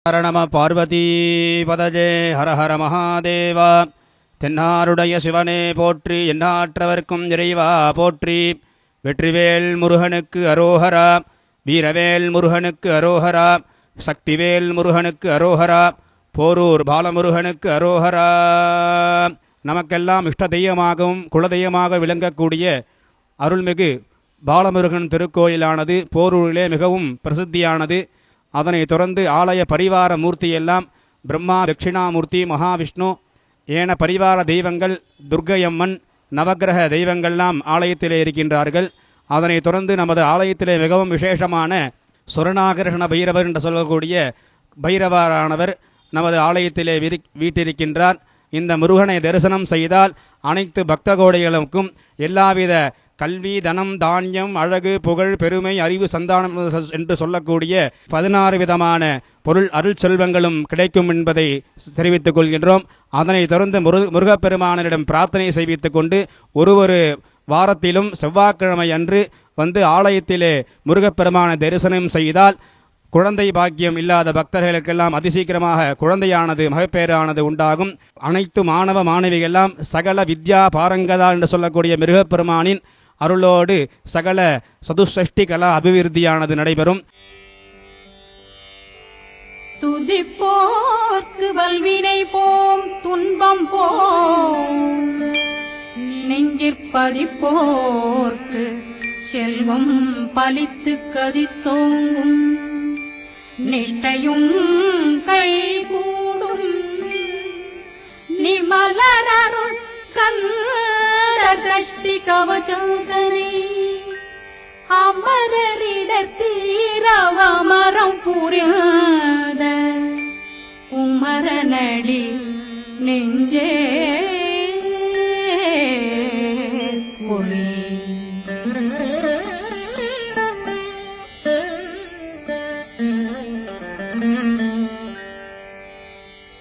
ஹர நம பார்வதி பதஜே ஹர ஹர மகாதேவா. தென்னாருடைய சிவனே போற்றி, எந்நாற்றவர்க்கும் இறைவா போற்றி. வெற்றிவேல் முருகனுக்கு அரோஹரா, வீரவேல் முருகனுக்கு அரோஹரா, சக்திவேல் முருகனுக்கு அரோஹரா, போரூர் பாலமுருகனுக்கு அரோஹரா. நமக்கெல்லாம் இஷ்ட தெய்வமாகவும் குலதெய்வமாக விளங்கக்கூடிய அருள்மிகு பாலமுருகன் திருக்கோயிலானது போரூரிலே மிகவும் பிரசித்தியானது. அதனை தொடர்ந்து ஆலய பரிவார மூர்த்தியெல்லாம் பிரம்மா, தட்சிணாமூர்த்தி, மகாவிஷ்ணு, ஏன பரிவார தெய்வங்கள், துர்க்கையம்மன், நவக்கிரக தெய்வங்கள்லாம் ஆலயத்திலே இருக்கின்றார்கள். அதனை தொடர்ந்து நமது ஆலயத்திலே மிகவும் விசேஷமான சுரணாகர்ஷண பைரவர் என்று சொல்லக்கூடிய பைரவரானவர் நமது ஆலயத்திலே வீட்டிருக்கின்றார். இந்த முருகனை தரிசனம் செய்தால் அனைத்து பக்த கோடிகளுக்கும் எல்லாவித கல்வி, தனம், தானியம், அழகு, புகழ், பெருமை, அறிவு, சந்தானம் என்று சொல்லக்கூடிய 16 விதமான பொருள் அருள் செல்வங்களும் கிடைக்கும் என்பதை தெரிவித்துக் கொள்கின்றோம். அதனை தொடர்ந்து முருகப்பெருமானிடம் பிரார்த்தனை செய்வித்துக் கொண்டு ஒரு வாரத்திலும் செவ்வாய்க்கிழமை அன்று வந்து ஆலயத்திலே முருகப்பெருமானை தரிசனம் செய்தால் குழந்தை பாக்கியம் இல்லாத பக்தர்களுக்கெல்லாம் அதிசீக்கிரமாக குழந்தையானது, மகப்பேறானது உண்டாகும். அனைத்து மாணவ மாணவிகள்லாம் சகல வித்யா பாரங்கதா என்று சொல்லக்கூடிய முருகப்பெருமானின் அருளோடு சகல சதுஷ்டி கலா அபிவிருத்தியானது நடைபெறும். துதிப்போர்க்கு வல்வினை போம், துன்பம் போம், நெஞ்சிற்பதிப்போர்க்கு செல்வம் பலித்து கதித்தோங்கும், நிஷ்டையும் கைகூடும், நிமலரருள் கந்த சக்தி கவசந்தனை அமரரிடத்தீரவமரம் புரியாத குமரனடி நெஞ்சே பொறி.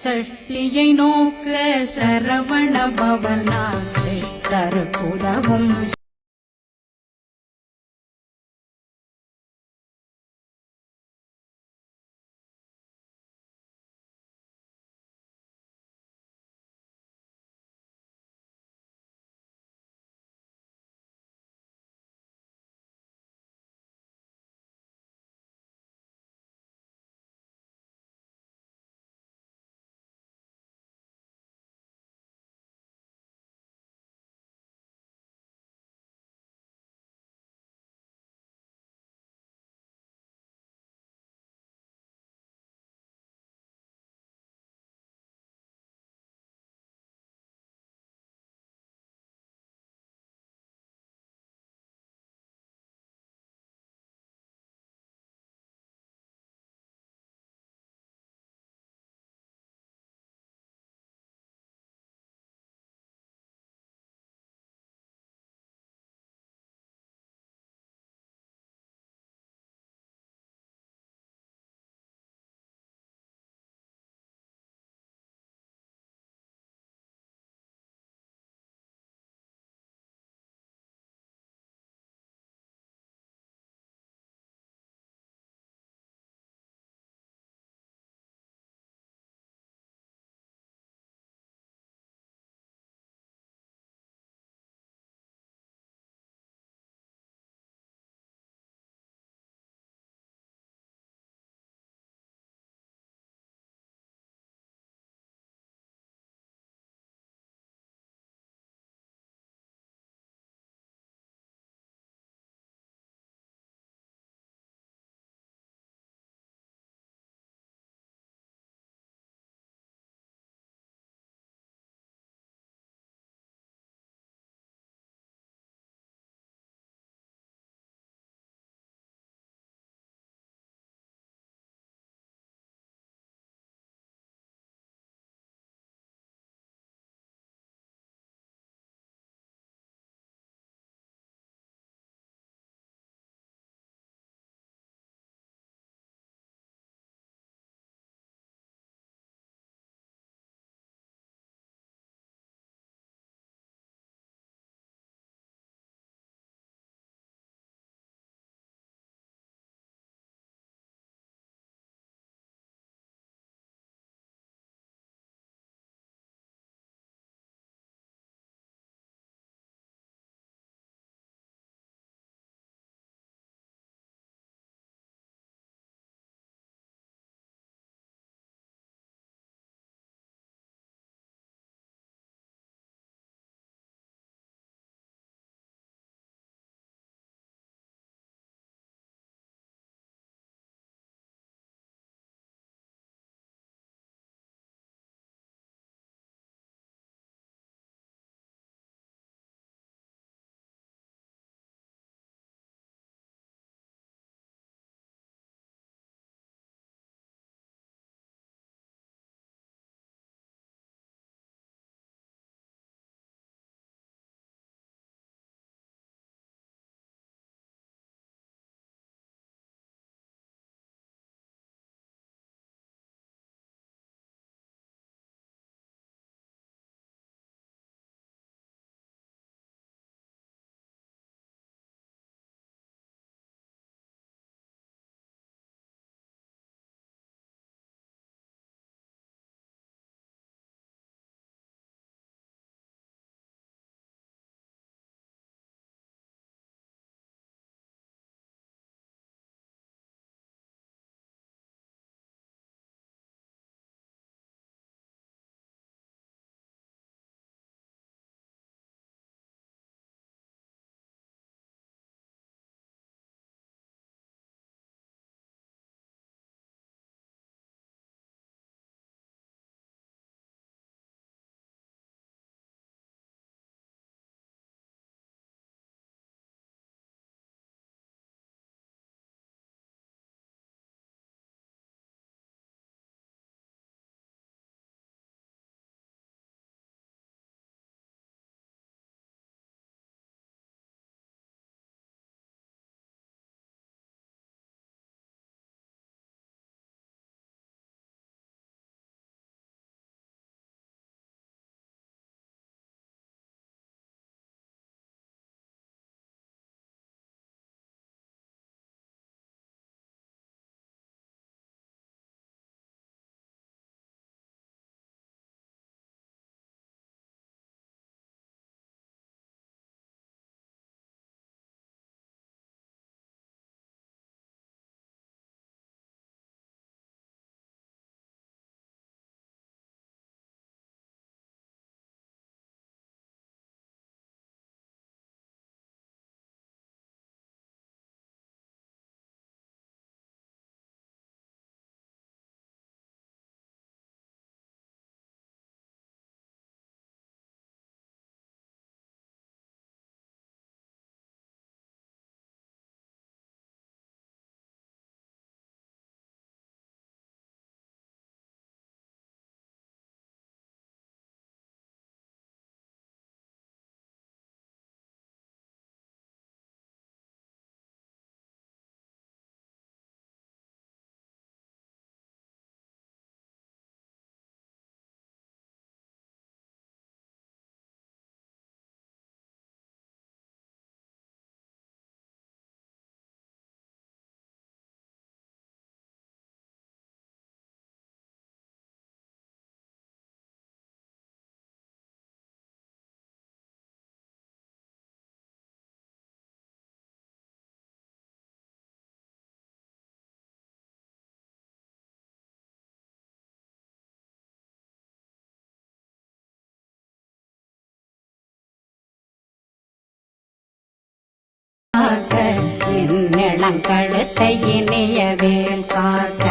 சஷ்டியை நோக்க சரவண பவனா சிஷ்டருக்குதவும் இந்நிலங்கழுத்தை இனிய வேல் காக்க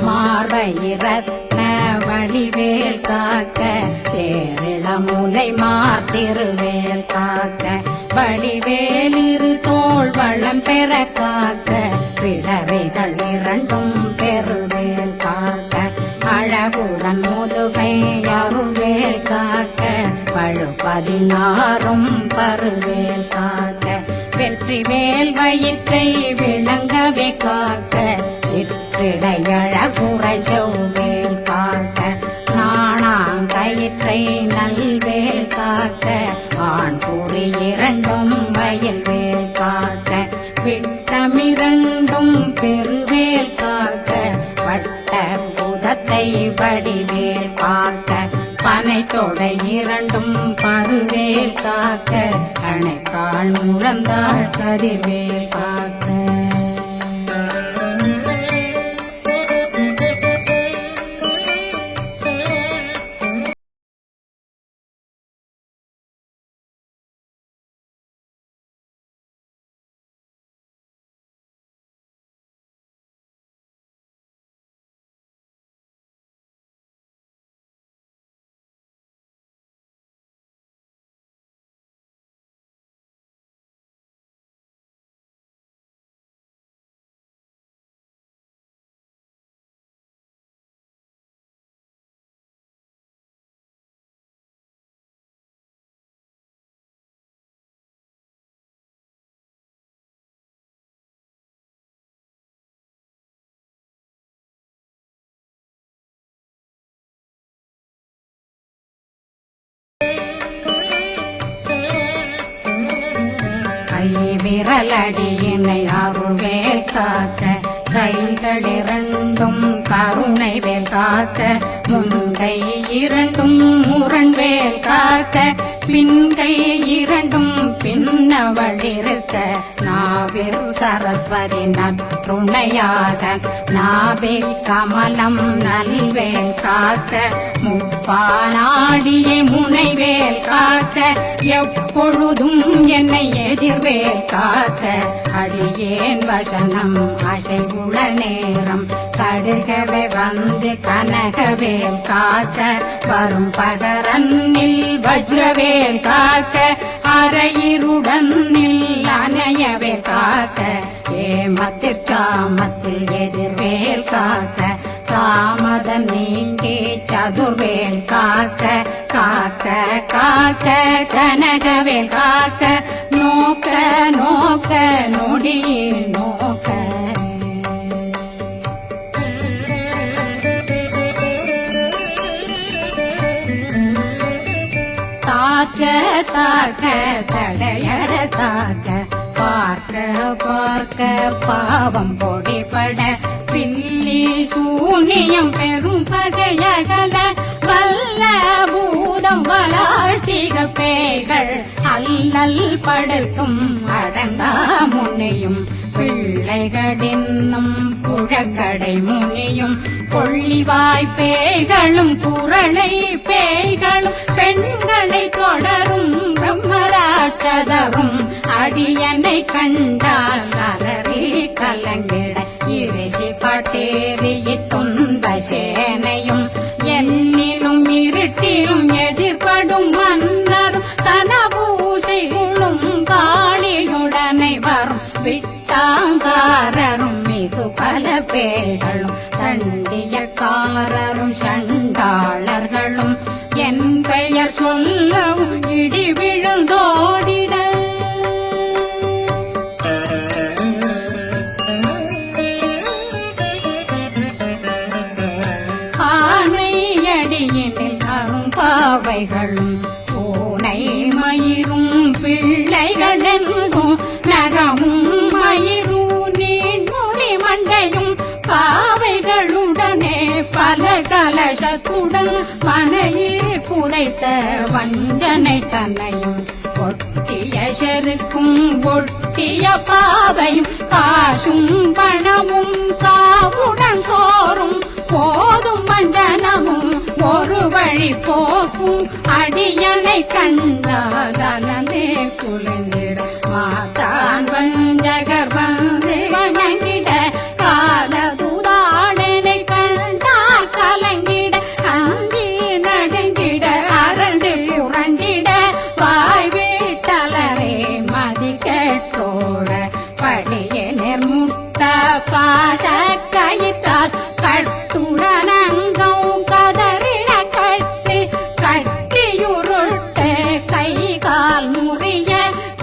மார்பயிரத்ன வழிவேல் காக்க சேரிளமுலை மார்த்திருவேல் காக்க வடிவேலிரு தோள் வளம் பெற காக்க பிறவைகள் இரண்டும் பெருவேல் காக்க அழகுடன் முதுகை அருள்வேல் காக்க பழு16 பருவேல் காக்க வெற்றிவேல் வயிற்றை விளங்கவே காக்க சிற்றிடையழகுறை செவ்வேல் காக்க நாணாங்கயிற்றை நல்வேல் காக்க ஆண் குறி இரண்டும் வயல்வேல் காக்க விட்டமிரண்டும் பெருவேல் காக்க வட்ட புதத்தை வடிவேல் காக்க பனை தொடை இரண்டும் பருவேல் காக்க அணைக்கால் முழந்தாள் கதிர்வேல் காக்க விரலடியினை அருள்வேல் காக்க கைகளிரண்டும் கருணை வேல் காக்க முன்கை இரண்டும் முரண்வேல் காக்க பின்கை இரண்டும் பின்னவளிருக்க நாவில் சரஸ்வதி நற்றுணையாக நாவே கமலம் நல்வேல் காக்க முப்பானாடியை முனைவேல் காக்க எப்பொழுதும் என்னை எதிர்வேல் காக்க அடியேன் வசனம் அசைவுள நேரம் கடுகவே வந்து கனகவேல் காக்க வரும் பகரன்னில் வஜ்ரவேல் காக்க அரையிருடன் அணையவே காக்க ஏமத்திற்காமத்தில் எதிர்வேல் காக்க தாமதம் நீங்கி சதுர்வேல் காக்க காக்க காக்க கனகவேல் காக்க நோக்க நோக்க நொடியில் நோக்க தாக்க தாக்க தடையற தாக்க பார்க்க பார்க்க பாவம் பொடிபட பில்லி சூனியம் பெரும் பகையகல வல்ல பூதம் வளாட்டிக பேய்கள் அல்லல் படுத்தும் அடங்கா முனையும் பிள்ளைகளின்னும் புழக்கடை முனியும் கொள்ளிவாய் பேய்களும் குரளை பேய்களும் பெண்களை தொடரும் பிரம்மராட்சதரும் அடியனை கண்டால் அலறி கலங்கிட இரிசி பட்டேறிய துன்ப சேனையும் என்னிலும் இருட்டிலும் எதிர்படும் மன்னரும் தனபூசைகளும் காளியுடனை வரும் விட்டாங்காரரும் மிகு பல பேர்களும் தண்டியக்காரரும் சண்டாளர்களும் என் பெயர் சொல்லவும் இடி விழுந்தோடிட ஆணையடியினில் அரும்பாவைகளும் பூனை மயிரும் பிள்ளைகளெங்கும் நகமும் மயிரும் நீண்மொழி மண்டையும் பாவைகளுடனே பல கலசத்துடன் மனையில் புதைத்த வஞ்சனை தன்னையும் ஒட்டிய செருக்கும் ஒட்டிய பாவையும் காசும் பணமும் காவுடன் சோறும் போதும் வஞ்சனமும் ஒரு வழி போக்கும் அடியனை கண்டால் அலந்தே குளிர்ந்திட மாத்தான் போட படியே முட்ட பாச கயிற்றால் கட்டுடனங்கம் கதறிட கட்டி கட்டியுருட்டு கை கால் முறிய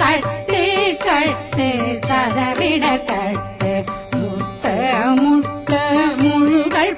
கட்டு கட்டு கதறிட கட்டு முட்ட முட்ட முழுகள்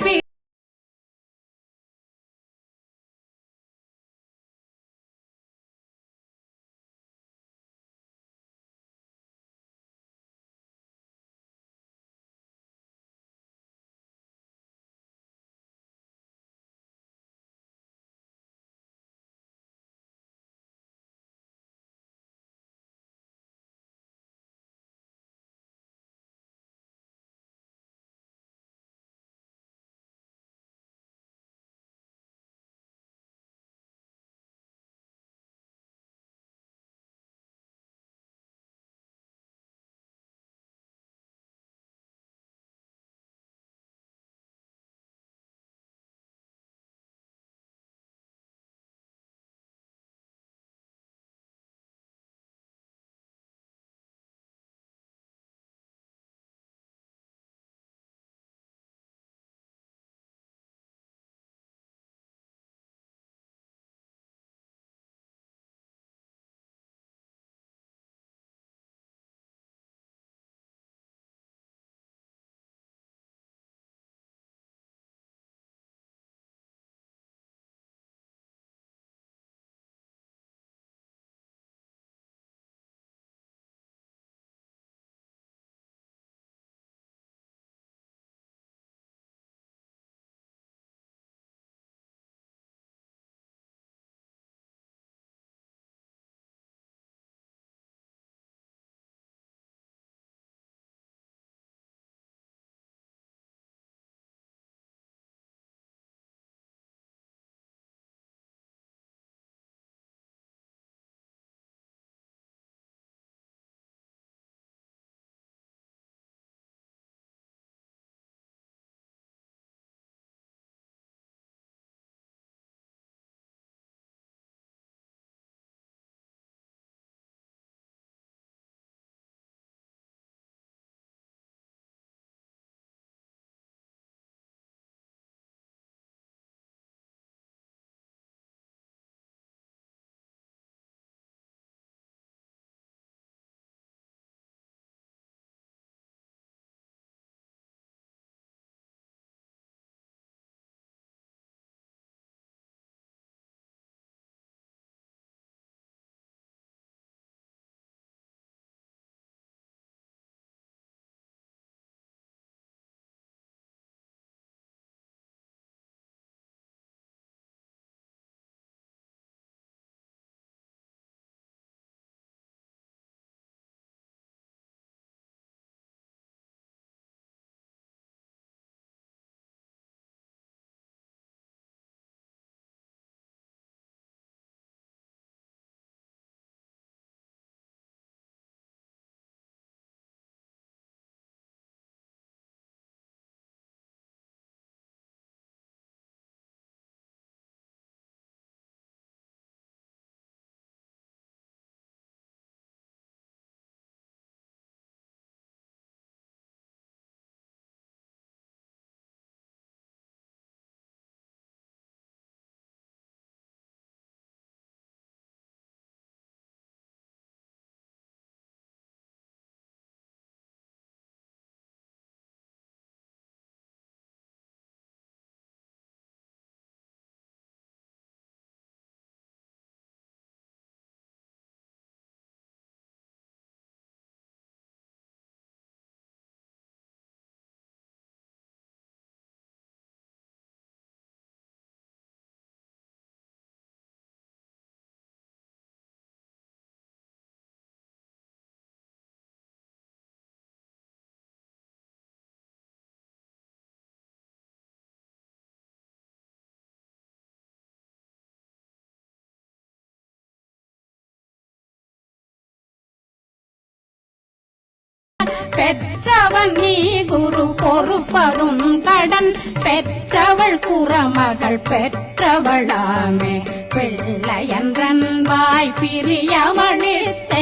பெற்றவன் நீ குரு பொறுப்பதும் கடன் பெற்றவள் குறமகள் பெற்றவளாமே பிள்ளையன்றன் வாய் பிரியமளித்த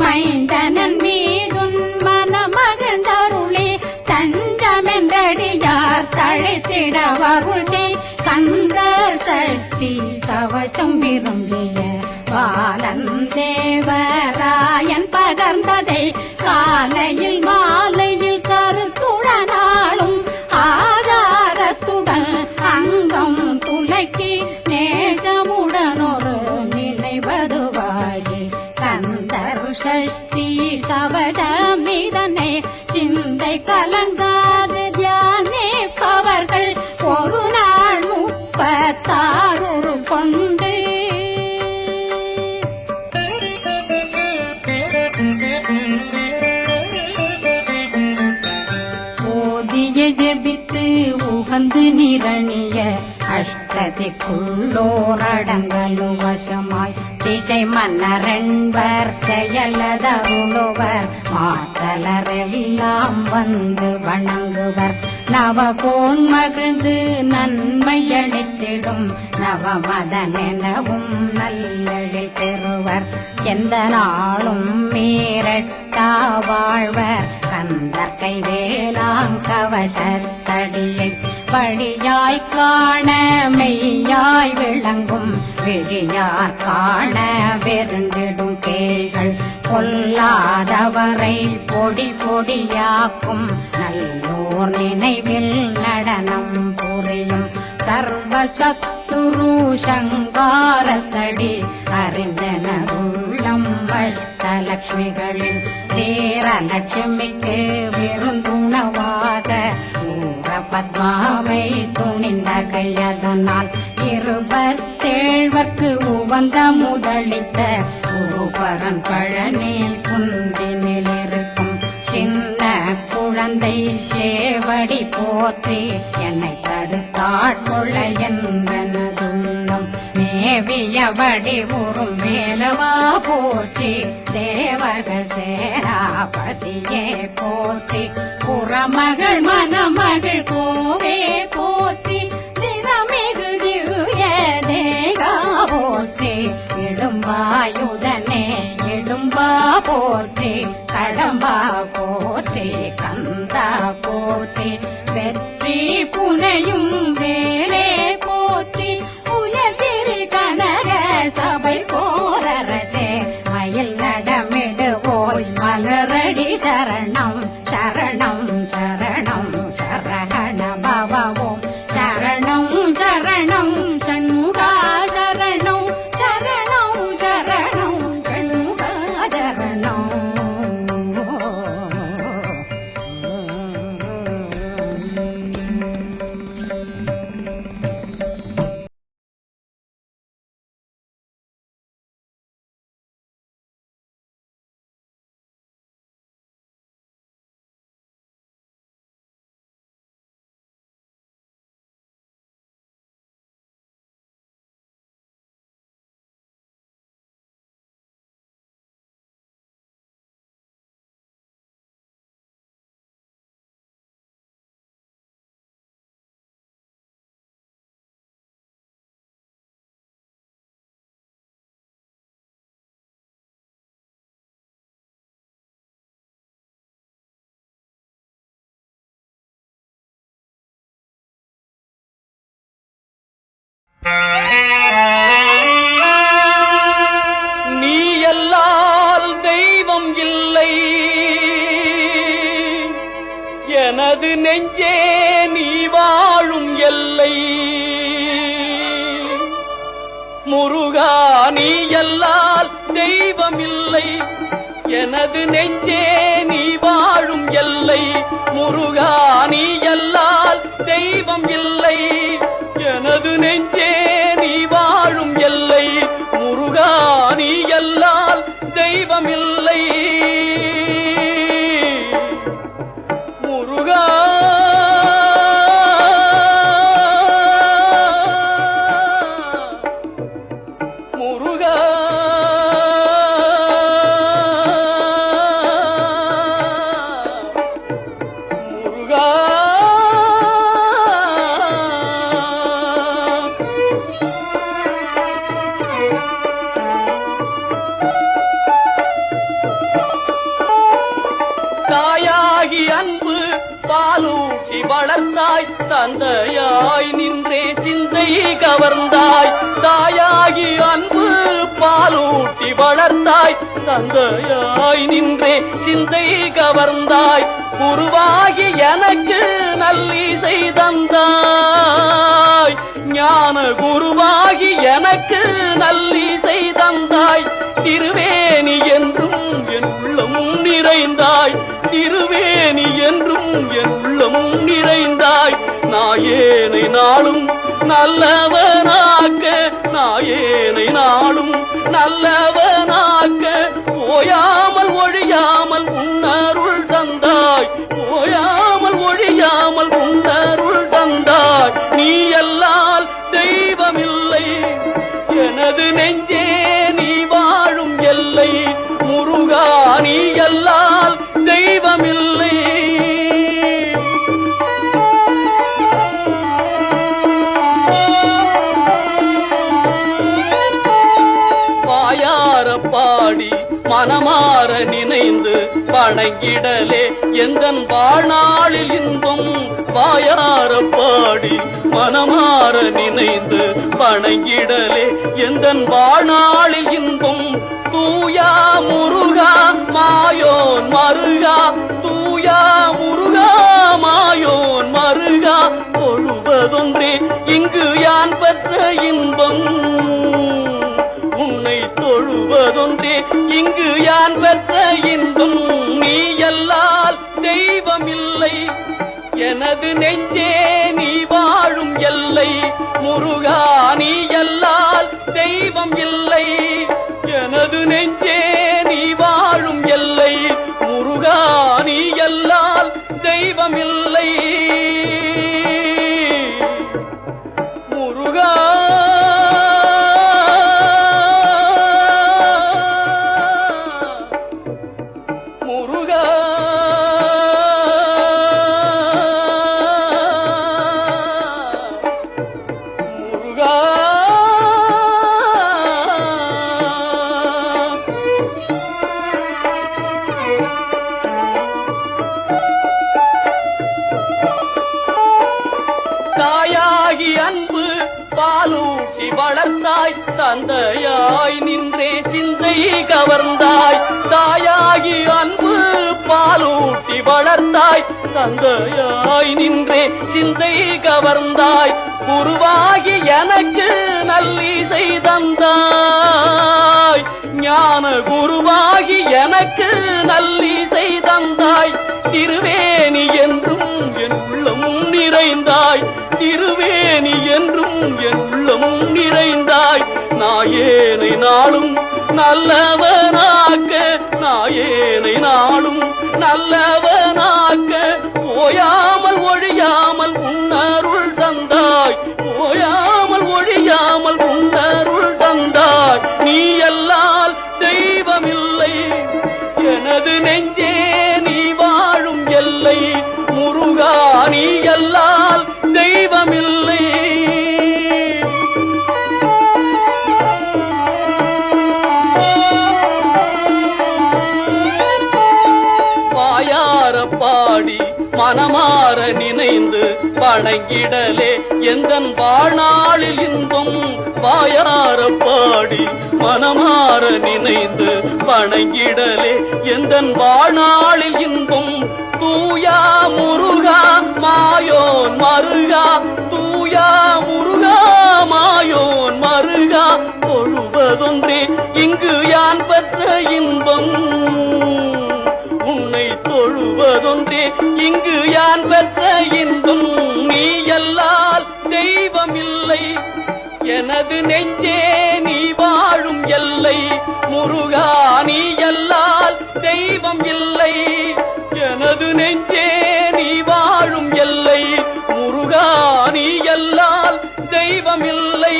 மைந்தனன் மீதுன் மனமகந்தருளி தஞ்சமென்றடியார் தழைத்திட வருளை கந்த சஷ்டி கவசம் விரும்பிய பாலன் தேவராயன் பகர்ந்ததை காலையில் மாலையில் கருத்துடனாலும் ஆதாரத்துடன் அங்கம் துலக்கி நேசமுடனொரு நினைவதுவாகி கந்தர் சஷ்டி கவசமிதனை சிந்தை கலங்காது தியானிப்பவர்கள் ஒரு நாள் 36 கொண்டு ஓதிய ஜெபித்து உகந்து நிரணிய அஷ்டதிக்குள்ளோரடங்கலும் வசமாய் திசை மன்னரென்பர் செயலதருளுவர் மாற்றலரெல்லாம் வந்து வணங்குவர் நவகோன் மகிழ்ந்து நன்மையளித்திடும் நவமதனெனவும் நல்லெழில் பெறுவர் எந்த நாளும் மீறட்டா வாழ்வர் கந்தற்கை வேளாங்கவசத்தடியை வழியாய் காண மெய்யாய் விளங்கும் விழியார் காண வெருண்டிடும் கேள்கள் கொல்லாதவரை பொடி பொடியாக்கும் நல்லோர் நினைவில் நடனம் புரியும் சர்வசத்துரு சங்காரத்தடி அறிந்தனருள்ளம் அஷ்டலட்சுமிகளின் வீரலட்சுமிக்கு விருந்துணவாக பத்மாவை துணிந்த கையதனால் 27 உவந்த முதலித்த ஊபரன் பழனில் குன்றினில் இருக்கும் சின்ன குழந்தை சேவடி போற்றி என்னை தடுத்தாட்கொள்ள என்பனதுள்ளம் மேவிய வடிவுறும் மேலவா போற்றி தேவர்கள் சேராபதியே போற்றி புறமகள் மணமகள் கோவே போற்றி திறமிகு திவ்ய தேகா போற்றி இடும்பாயுதனே இடும்பா போற்றி கடம்பா போற்றி கந்தா போற்றி வெற்றி புனையும் வேலே போற்றி உயர்திரு கனக சபை போரரசே மயில் நடமிடு ஓய் மலரடி சரணம் சரணம் சரணம் சரகண பவவோம் சரணம் சரணம் சண்முகா சரணம் சரணம் சரணம் சண்முகா சரணம் நீ அல்லால் தெய்வம் இல்லை எனது நெஞ்சே நீ வாழும் எல்லை முருகா நீ அல்லால் தெய்வம் இல்லை எனது நெஞ்சே நீ வாழும் எல்லை முருகா நீ அல்லால் தெய்வம் இல்லை எனது நெஞ்சே நீ வாழும் எல்லை முருகா நீ அல்லால் தெய்வமில்லை முருகா முருகா அன்பு பாலூட்டி வளர்த்தாய் தந்தையாய் நின்றே சிந்தை கவர்ந்தாய் தாயாகி அன்பு பாலூட்டி வளர்த்தாய் தந்தையாய் நின்றே சிந்தை கவர்ந்தாய் குருவாகி எனக்கு நல்லிசை தந்தாய் ஞான குருவாகி எனக்கு நல்லிசை தந்தாய் திருவேணி என்றும் என் உள்ளம் நிறைந்தாய் திருவேணி என்றும் என் உள்ளம் நிறைந்தாய் நாயேனை நாளும் நல்லவனாக்க நாயேனை நாளும் நல்லவனாக்க ஓயாமல் ஒழியாமல் உன்னருள் தந்தாய் ஓயாமல் ஒழியாமல் உன்னருள் தந்தாய் நீ அல்லால் தெய்வமில்லை எனது நெஞ்சே நீ வாழும் எல்லை முருகா நீ அல்லால் தெய்வமில்லை வாயார பாடி மனமாற நினைந்து வணங்கிடலே எந்தன் வாழ்நாளில் இன்பம் வாயார பாடி மனமாற நினைந்து வணங்கிடலே எந்தன் வாழ்நாளில் இன்பம் தூயா முருகா மாயோன் மருகா தூயா முருகா மாயோன் மருகா தொழுவதொன்றே இங்கு யான் பெற்ற இன்பம் உன்னை தொழுவதொன்றே இங்கு யான் பெற்ற இன்பம் நீ அல்லால் தெய்வமில்லை எனது நெஞ்சே நீ வாழும் எல்லை முருகா நீ அல்லால் தெய்வம் இல்லை எனது நெஞ்சே நீ வாழும் எல்லை முருகா நீ அல்லால் தெய்வமில்லை முருகா முருகா முருகா தாயாகி அன்பு பாலூட்டி வளர்ந்தாய் தந்தையாய் நின்றே சிந்தை கவர்ந்தாய் தாயாகி அன்பு பாலூட்டி வளர்ந்தாய் தந்தையாய் நின்றே சிந்தை கவர்ந்தாய் குருவாகி எனக்கு நல்லிசை தந்தாய் ஞான குருவாகி எனக்கு நல்லிசை தந்தாய் திருவேணி என்றும் என் உள்ளம் நிறைந்தாய் திருவேணி என்றும் என் உள்ளம் நிறைந்தாய் நாயேனை நாளும் நல்லவனாக்க நாயேனை நாளும் நல்லவனாக்க ஓயாமல் ஒழியாமல் உன்னருள் தந்தாய் ஓயாமல் ஒழியாமல் உன்னருள் தந்தாய் நீ அல்லால் தெய்வமில்லை எனது நெஞ்சே நீ வாழும் எல்லை முருகா நீ அல்லால் தெய்வமில்லை வாயார பாடி மனமாற நினைந்து வணங்கிடலே எந்தன் வாழ்நாளில் இன்பம் வாயார பாடி மனமாற நினைந்து வணங்கிடலே எந்தன் வாழ்நாளில் இன்பம் தூயா முருகா மாயோன் மருகா தூயா முருகா மாயோன் மருகா தொழுவதொன்றே இங்கு யான் பெற்ற இன்பம் உன்னை தொழுவதொன்றே இங்கு யான் பெற்ற இன்பம் நீ அல்லால் தெய்வமில்லை எனது நெஞ்சே நீ வாழும் எல்லை முருகா நீ அல்லால் தெய்வம் இல்லை எனது நெஞ்சே நீ வாழும் எல்லை முருகா நீ அல்லால் தெய்வமில்லை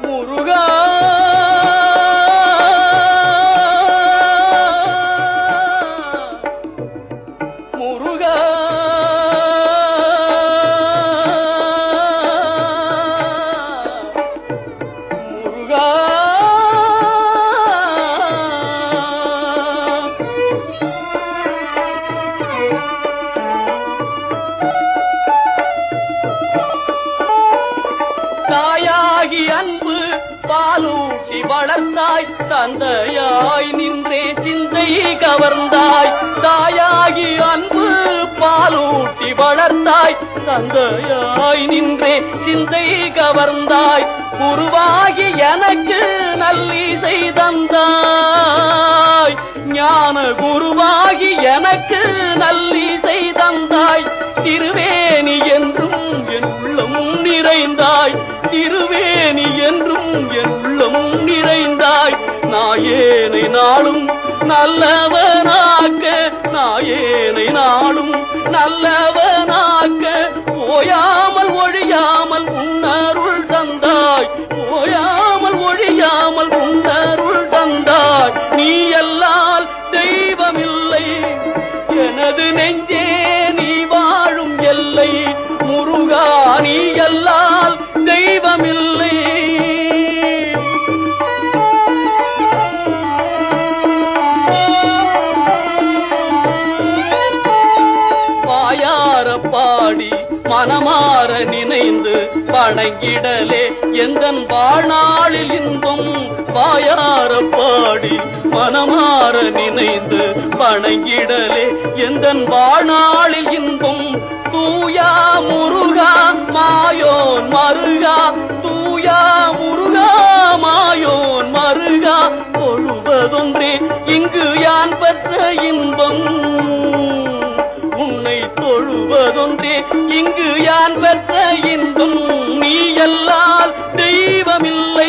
முருகா முருகா முருகா வளர்த்தாய் தந்தையாய் நின்றே சிந்தை கவர்ந்தாய் தாயாகி அன்பு பாலூட்டி வளர்த்தாய் தந்தையாய் நின்றே சிந்தை கவர்ந்தாய் குருவாகி எனக்கு நல்லிசை தந்தாய் ஞான குருவாகி எனக்கு நல்லிசை தந்தாய் திருவேணி என்றும் என் உள்ளம் நிறைந்தாய் திருவேணி என்றும் என் உள்ளம் நிறைந்தாய் நாயேனை நாளும் நல்லவனாக்க நாயேனை நாளும் நல்லவனாக்க ஓயாமல் ஒழியாமல் உன்னருள் தந்தாய் ஓயாமல் ஒழியாமல் உன்னருள் தந்தாய் நீ அல்லால் தெய்வமில்லை எனது நெஞ்சே நீ வாழும் எல்லை முருகா நீ அல்லால் தெய்வமில்லை வாயார பாடி மனமாற நினைந்து வணங்கிடலே எந்தன் வாழ்நாளில் இன்பம் வாயார பாடி மனமாற நினைந்து வணங்கிடலே எந்தன் வாழ்நாளில் இன்பம் தூயா முருகா மாயோன் மருகா தூயா முருகா மாயோன் மருகா தொழுவதொன்றே இங்கு யான் பெற்ற இன்பம் உன்னை தொழுவதொன்றே இங்கு யான் பெற்ற இன்பம் நீ அல்லால் தெய்வமில்லை